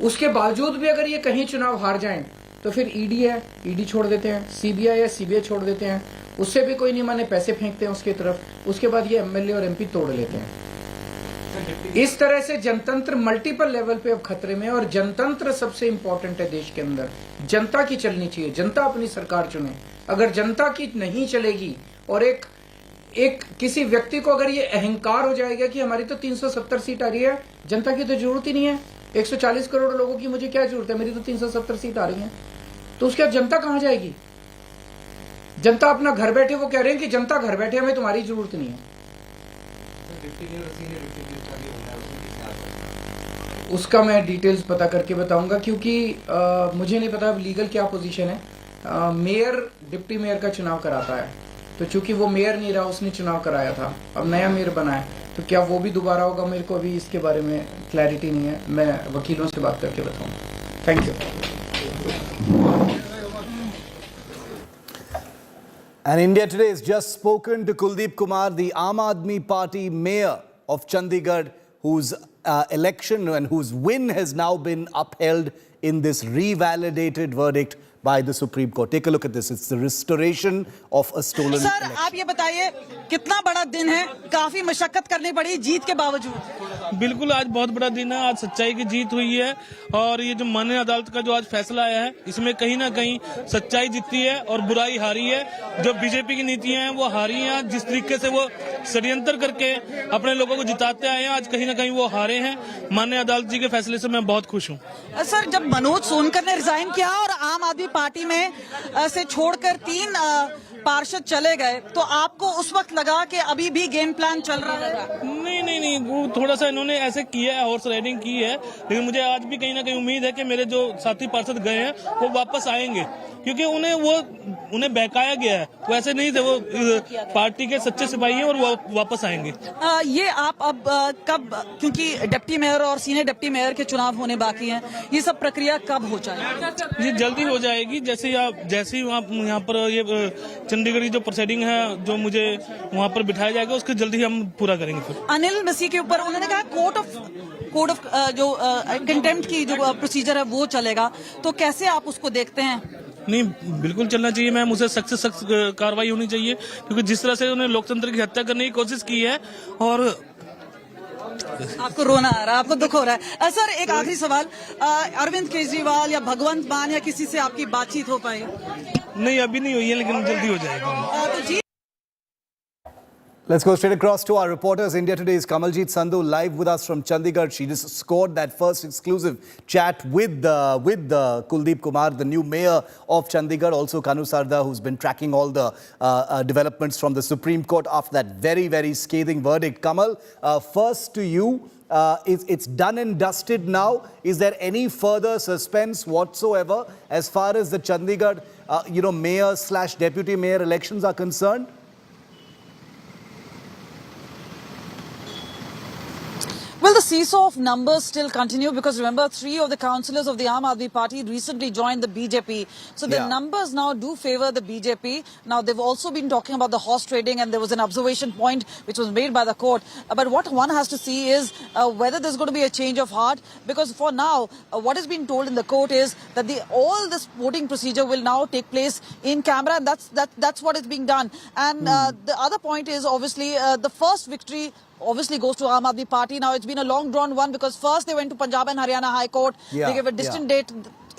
Speaker 16: उसके बावजूद भी अगर ये कहीं चुनाव हार जाएं तो फिर ईडी है, ईडी छोड़ देते हैं, सीबीआई है, सीबीआई छोड़ देते हैं, उससे भी कोई नहीं माने, पैसे फेंकते हैं उसकी तरफ। उसके बाद ये एमएलए और एमपी तोड़ लेते हैं। इस तरह से जनतंत्र मल्टीपल लेवल पे अब खतरे में है। और जनतंत्र सबसे इंपॉर्टेंट है देश के अंदर। जनता की चलनी चाहिए, जनता अपनी सरकार चुने। अगर जनता की नहीं चलेगी और एक किसी व्यक्ति को अगर ये अहंकार हो जाएगा कि हमारी तो 370 सीट आ रही है, जनता की तो जरूरत ही नहीं है, 140 करोड़ लोगों की मुझे क्या जरूरत है, मेरी तो 370 सीट आ रही है, तो उसके बाद जनता कहां जाएगी? जनता अपना घर बैठे, वो कह रहे हैं कि जनता घर बैठे, हमें तुम्हारी जरूरत नहीं है। उसका मैं डिटेल्स पता करके बताऊंगा, क्योंकि मुझे नहीं पता अब लीगल क्या पोजीशन है। मेयर डिप्टी मेयर का चुनाव कराता है, तो चूंकि वो मेयर नहीं रहा, उसने चुनाव कराया था, अब नया मेयर बना है, तो क्या वो भी दोबारा होगा, मेरे को अभी इसके बारे में क्लैरिटी नहीं है। मैं वकीलों से बात करके बताऊंगा। Thank you.
Speaker 2: And India Today has just spoken to Kuldeep Kumar, the Aam Aadmi Party mayor of Chandigarh, whose election and whose win has now been upheld in this revalidated verdict by the Supreme Court. Take a look at this. It's the restoration of a stolen
Speaker 19: sir,
Speaker 2: election.
Speaker 19: आप ये बताइए, कितना बड़ा दिन है? काफी मशक्कत करनी पड़ी जीत के बावजूद।
Speaker 20: बिल्कुल, आज बहुत बड़ा दिन है। आज सच्चाई की जीत हुई है और ये जो माननीय अदालत का जो आज फैसला आया है, इसमें कहीं ना कहीं सच्चाई जीती है और बुराई हारी है। जो बीजेपी की नीतियां हैं वो हारी हैं। जिस तरीके से वो षड्यंत्र करके अपने लोगों को जिताते आए हैं, आज कहीं ना कहीं वो हारे हैं। माननीय अदालत जी के फैसले से मैं बहुत खुश हूँ।
Speaker 19: सर, जब मनोज सोनकर ने रिजाइन किया और आम आदमी पार्टी में से छोड़कर 3 पार्षद चले गए, तो आपको उस वक्त लगा कि अभी भी गेम प्लान चल रहा है?
Speaker 20: नहीं, वो थोड़ा सा इन्होंने ऐसे किया है, हॉर्स राइडिंग की है, लेकिन मुझे आज भी कहीं ना कहीं उम्मीद है कि मेरे जो साथी पार्षद गए हैं वो वापस आएंगे, क्योंकि उन्हें बहकाया गया है। वो ऐसे नहीं थे, वो पार्टी के सच्चे सिपाही हैं और वो वापस आएंगे।
Speaker 19: ये आप अब कब, क्योंकि डिप्टी मेयर और सीनियर डिप्टी मेयर के चुनाव होने बाकी हैं, ये सब प्रक्रिया कब हो जाएगी?
Speaker 20: ये जल्दी हो जाएगी। जैसे ही आप यहाँ पर ये चंडीगढ़ की जो प्रोसीडिंग है, जो मुझे वहाँ पर बिठाया जाएगा, उसको जल्दी हम पूरा करेंगे। फिर
Speaker 19: अनिल मसीह के ऊपर उन्होंने कहा कोर्ट ऑफ जो कंटेम्प्ट की जो प्रोसीजर है वो चलेगा, तो कैसे आप उसको देखते हैं?
Speaker 20: नहीं, बिल्कुल चलना चाहिए मैम, उसे सख्त से सख्त कार्रवाई होनी चाहिए, क्योंकि जिस तरह से उन्हें लोकतंत्र की हत्या करने की कोशिश की है। और
Speaker 19: आपको रोना आ रहा है, आपको दुख हो रहा है। सर, एक आखिरी सवाल, अरविंद केजरीवाल या भगवंत मान या किसी से आपकी बातचीत हो पाई?
Speaker 20: नहीं, अभी नहीं हुई है, लेकिन जल्दी हो जाएगी।
Speaker 2: Let's go straight across to our reporters. India Today's Kamaljeet Sandhu live with us from Chandigarh. She just scored that first exclusive chat with Kuldeep Kumar, the new mayor of Chandigarh. Also Kanu Sarda, who's been tracking all the developments from the Supreme Court after that very, very scathing verdict. Kamal, first to you. It's done and dusted now. Is there any further suspense whatsoever as far as the Chandigarh, mayor/deputy mayor elections are concerned?
Speaker 19: Well, the seesaw of numbers still continue, because remember, 3 of the councillors of the Aam Aadmi Party recently joined the BJP. So the numbers now do favour the BJP. Now, they've also been talking about the horse trading, and there was an observation point which was made by the court. But what one has to see is whether there's going to be a change of heart, because for now, what has been told in the court is that all this voting procedure will now take place in camera, and that's what is being done. And the other point is, obviously, the first victory obviously goes to Aam Aadmi Party. Now, it's been a long drawn one, because first they went to Punjab and Haryana High Court. They gave a distant date.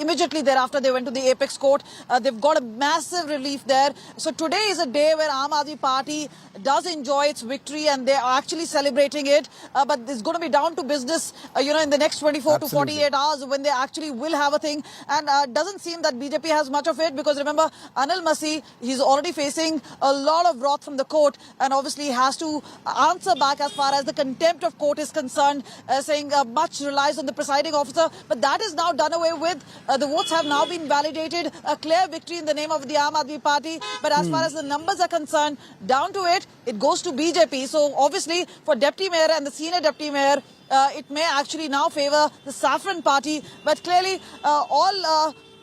Speaker 19: Immediately thereafter, they went to the apex court. They've got a massive relief there. So today is a day where Aam Aadmi Party does enjoy its victory, and they are actually celebrating it. But it's going to be down to business, in the next 24 to 48 hours, when they actually will have a thing. And doesn't seem that BJP has much of it, because remember, Anil Masi, he's already facing a lot of wrath from the court, and obviously he has to answer back as far as the contempt of court is concerned, saying much relies on the presiding officer. But that is now done away with. The votes have now been validated. A clear victory in the name of the Aam Aadmi Party. But as far as the numbers are concerned, down to it goes to BJP. So obviously for Deputy Mayor and the Senior Deputy Mayor, it may actually now favor the Saffron Party. But clearly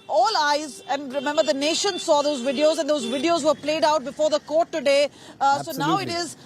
Speaker 19: all eyes, and remember the nation saw those videos, and those videos were played out before the court today. So now it is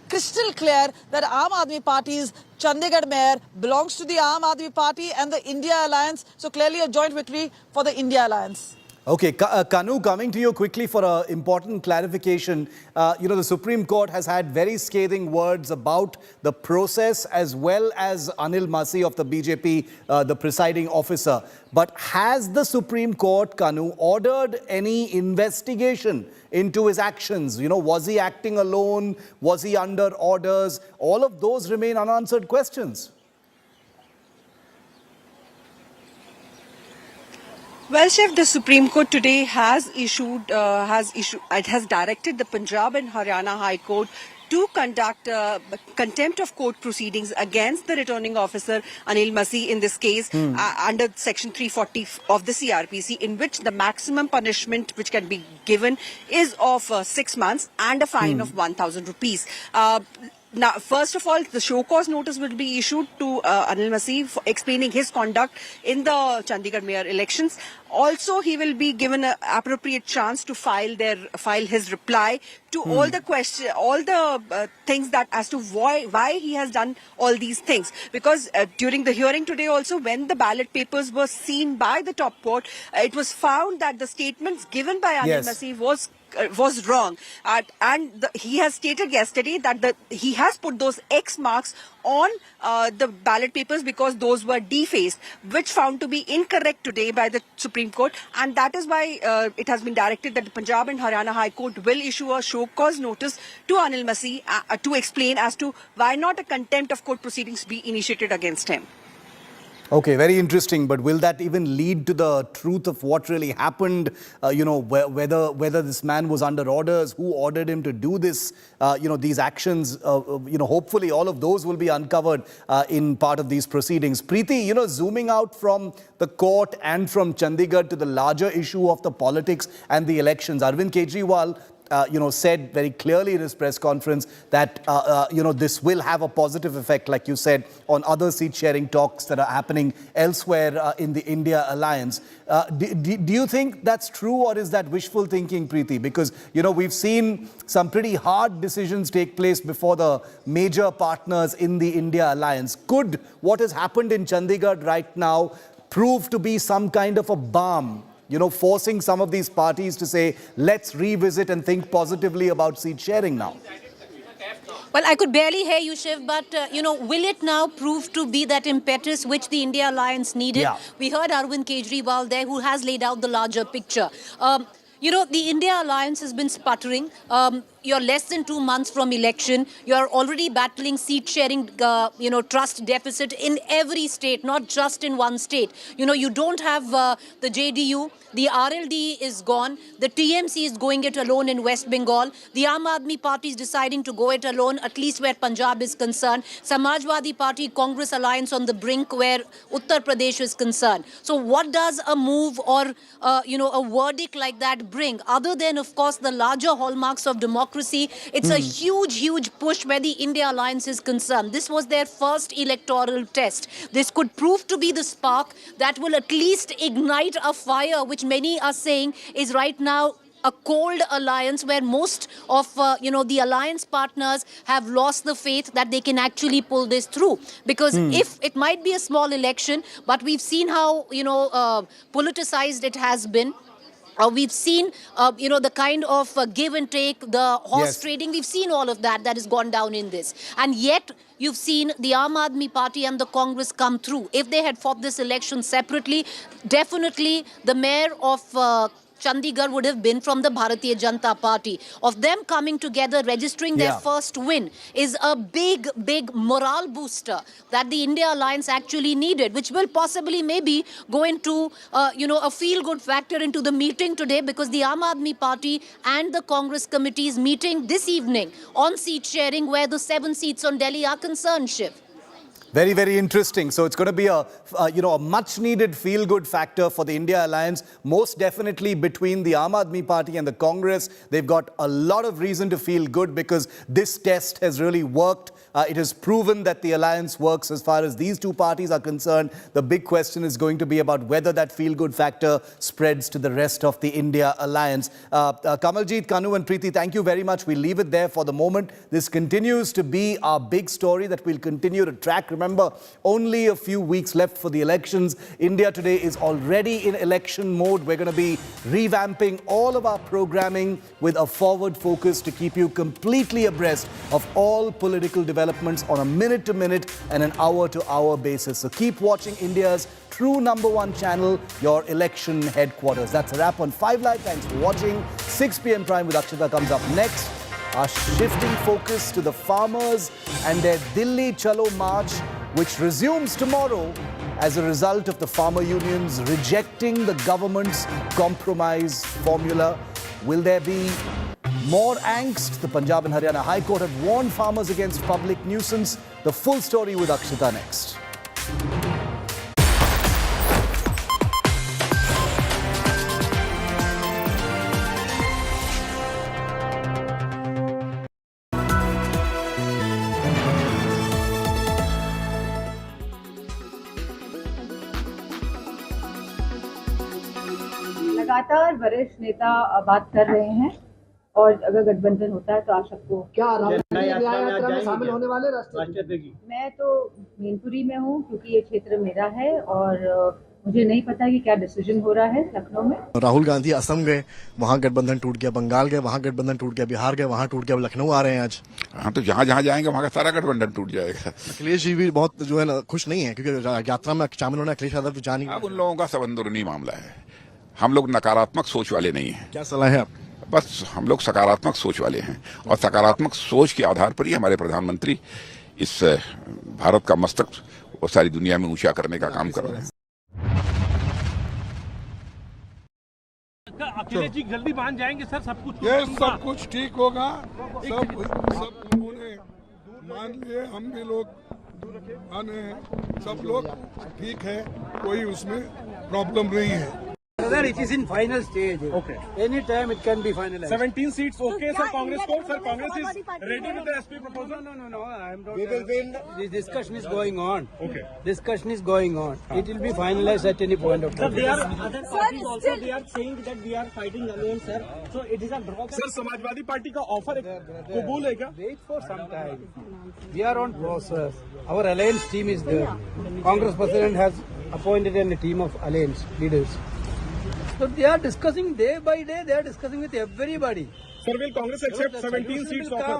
Speaker 19: crystal clear that Aam Aadmi Party's Chandigarh Mayor belongs to the Aam Aadmi Party and the India Alliance. So clearly a joint victory for the India Alliance.
Speaker 2: Okay, Kanu, coming to you quickly for an important clarification. The Supreme Court has had very scathing words about the process as well as Anil Masi of the BJP, the presiding officer. But has the Supreme Court, Kanu, ordered any investigation into his actions? Was he acting alone? Was he under orders? All of those remain unanswered questions.
Speaker 21: Well, Chef, the Supreme Court today has directed the Punjab and Haryana High Court to conduct contempt of court proceedings against the returning officer Anil Masi in this case under section 340 of the CRPC, in which the maximum punishment which can be given is of 6 months and a fine of 1,000 rupees. Now, first of all, the show cause notice will be issued to Anil Masi for explaining his conduct in the Chandigarh mayor elections. Also, he will be given an appropriate chance to file his reply to all the things that as to why he has done all these things. Because during the hearing today also, when the ballot papers were seen by the top court, it was found that the statements given by Anil Masi was wrong, and he has stated yesterday that he has put those X marks on the ballot papers because those were defaced, which found to be incorrect today by the Supreme Court, and that is why it has been directed that the Punjab and Haryana High Court will issue a show cause notice to Anil Masi to explain as to why not a contempt of court proceedings be initiated against him.
Speaker 2: Okay, very interesting. But will that even lead to the truth of what really happened? Whether this man was under orders, who ordered him to do this? These actions. Hopefully all of those will be uncovered in part of these proceedings. Preeti, zooming out from the court and from Chandigarh to the larger issue of the politics and the elections, Arvind Kejriwal said very clearly in his press conference that, this will have a positive effect, like you said, on other seat-sharing talks that are happening elsewhere in the India alliance. Do you think that's true, or is that wishful thinking, Preeti? Because, we've seen some pretty hard decisions take place before the major partners in the India alliance. Could what has happened in Chandigarh right now prove to be some kind of a balm, forcing some of these parties to say, let's revisit and think positively about seat sharing now?
Speaker 4: Well, I could barely hear you, Shiv, but, will it now prove to be that impetus which the India Alliance needed?
Speaker 2: Yeah.
Speaker 4: We heard Arvind Kejriwal there, who has laid out the larger picture. The India Alliance has been sputtering. You're less than 2 months from election. You're already battling seat-sharing, trust deficit in every state, not just in one state. You don't have the JDU. The RLD is gone. The TMC is going it alone in West Bengal. The Aam Aadmi Party is deciding to go it alone, at least where Punjab is concerned. Samajwadi Party, Congress alliance on the brink where Uttar Pradesh is concerned. So what does a move or, a verdict like that bring? Other than, of course, the larger hallmarks of democracy, it's a huge push where the India Alliance is concerned. This was their first electoral test. This could prove to be the spark that will at least ignite a fire, which many are saying is right now a cold alliance where most of, the alliance partners have lost the faith that they can actually pull this through. Because if it might be a small election, but we've seen how, politicized it has been. We've seen, the kind of give and take, the horse trading. We've seen all of that has gone down in this. And yet, you've seen the Aam Aadmi Party and the Congress come through. If they had fought this election separately, definitely the mayor of Chandigarh would have been from the Bharatiya Janata Party. Of them coming together, registering their first win is a big morale booster that the India Alliance actually needed, which will possibly maybe go into, a feel-good factor into the meeting today, because the Aam Aadmi Party and the Congress committee is meeting this evening on seat sharing where the 7 seats on Delhi are concerned, Shiv.
Speaker 2: Very, very interesting. So it's going to be a much-needed feel-good factor for the India alliance, most definitely between the Aam Aadmi Party and the Congress. They've got a lot of reason to feel good because this test has really worked. It has proven that the alliance works as far as these two parties are concerned. The big question is going to be about whether that feel-good factor spreads to the rest of the India alliance. Kamaljeet, Kanu and Preeti, thank you very much. We'll leave it there for the moment. This continues to be our big story that we'll continue to track. Remember, only a few weeks left for the elections. India today is already in election mode. We're going to be revamping all of our programming with a forward focus to keep you completely abreast of all political developments on a minute-to-minute and an hour-to-hour basis. So keep watching India's true #1 channel, your election headquarters. That's a wrap on 5 Live. Thanks for watching. 6 p.m. Prime with Akshita comes up next. Our shifting focus to the farmers and their Delhi Chalo March, which resumes tomorrow as a result of the farmer unions rejecting the government's compromise formula. Will there be more angst? The Punjab and Haryana High Court have warned farmers against public nuisance. The full story with Akshita next.
Speaker 1: लगातार वरिष्ठ नेता बात कर रहे हैं और अगर गठबंधन होता है तो आप सबको
Speaker 17: क्या यात्रा में शामिल होने वाले राष्ट्रीय?
Speaker 1: मैं तो मैनपुरी में हूँ क्योंकि ये क्षेत्र मेरा है और मुझे नहीं पता कि क्या डिसीजन हो रहा है लखनऊ में।
Speaker 11: राहुल गांधी असम गए, वहाँ गठबंधन टूट गया, बंगाल गए, वहाँ गठबंधन टूट गया, बिहार गए, वहाँ टूट गया, लखनऊ आ रहे हैं आज।
Speaker 22: हाँ, तो जहाँ जहाँ जाएंगे वहाँ का सारा गठबंधन टूट जाएगा।
Speaker 11: अखिलेश जी भी बहुत जो है ना खुश नहीं है क्योंकि यात्रा में शामिल होना अखिलेश यादव जान ही।
Speaker 22: अब उन लोगों का सब अंदरूनी मामला है। हम लोग नकारात्मक सोच वाले नहीं हैं।
Speaker 11: क्या सलाह है आप?
Speaker 22: बस हम लोग सकारात्मक सोच वाले हैं और सकारात्मक सोच के आधार पर ही हमारे प्रधानमंत्री इस भारत का मस्तक वो सारी दुनिया में ऊंचा करने का काम कर रहे हैं।
Speaker 20: अखिलेश जी जल्दी मान जाएंगे सर, सब कुछ
Speaker 8: सब कुछ ठीक होगा। सब उन्होंने मान लिए, हम भी लोग माने हैं, सब लोग ठीक है, कोई उसमें प्रॉब्लम नहीं है।
Speaker 17: Sir, it is in final stage. Okay. Any time it can be finalized.
Speaker 20: 17 seats, okay, sir. Congress code, sir. Congress is ready with the SP proposal.
Speaker 17: No. I'm not. We will win. This discussion is going on.
Speaker 20: Okay.
Speaker 17: Discussion is going on. It will be finalized at any point of time.
Speaker 20: Sir, they are other parties also. They are saying that we are fighting alone, sir. So it is a draw. Sir, Samajwadi Party का offer कबूल है क्या?
Speaker 17: Wait for some time. We are on process. Our alliance team is there. Congress president has appointed a team of alliance leaders. So they are discussing day by day. They are discussing with everybody.
Speaker 20: Sir, will Congress accept 17 seats offer?